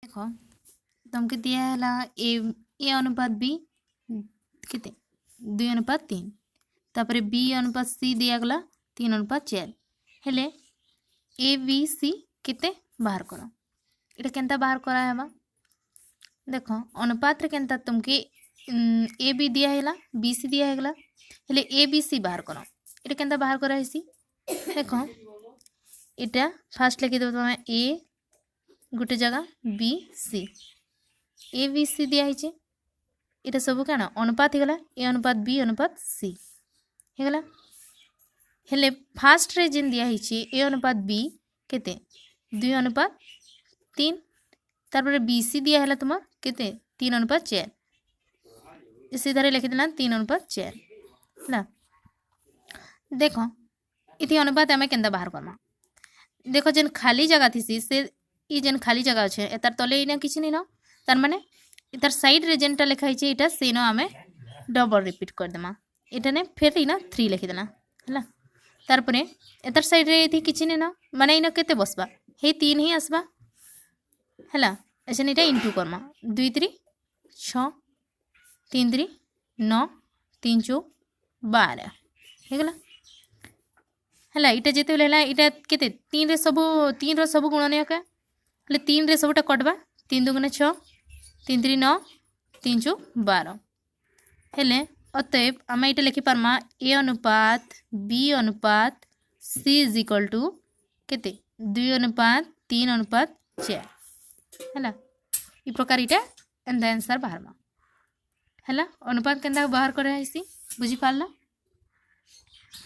देखो तुमके दिया है ए अनुपात बी केते 2:3 तापर बी अनुपात सी दिया गला 3:4 हेले ए बी सी केते बाहर करो इटा केनता बाहर करा है देखो अनुपात रे केनता तुमके ए बी दिया है बी सी दिया है हेले ए बी सी बाहर करो इटा केनता बाहर करा है देखो इटा फास्ट लिखि दो तुम ए गोटे जगह B C A B C दिखाई इटा सब क्या अनुपात होगला ए अनुपात बी अनुपात सी होगला हेले फास्ट रे जेन दिखाई ए अनुपात बी केते 2:3 तार बी सी दिया है तुम केते 3:4 सीधा लिखिदेना 3:4 है। देखो इति अनुपात आम के बाहर करमा देखो जेन खाली जगह थी से ई जेन खाली जगह अच्छे तार तले इना किसी नहीं न तार माने इतार साइड रे जेनटा लिखाई इटा से आम डबल रिपीट करदेमा इटा ने फिर इना 3 लिखिदेना है तार एतार साइड रे थी किसी नहीं न माने इना केते बसबा हे 3 ही आसबा है ऐसे इटा इंटू करमा 2×3 6 3×3 9 3×4 12 होगला है इटा जिते बेले इटा केते 3 रे सब गुणन का 3 रे सबटा कटवा 3×2 6 3×3 9 3×4 12 हेले अतएव आम ये लिखिपारमा ए अनुपात बी अनुपात सी इज इक्वल टू केते 2:3:4 है इ प्रकार इटा एंदा आंसर बाहर है अनुपात केंदा बाहर करे बुझी पारला।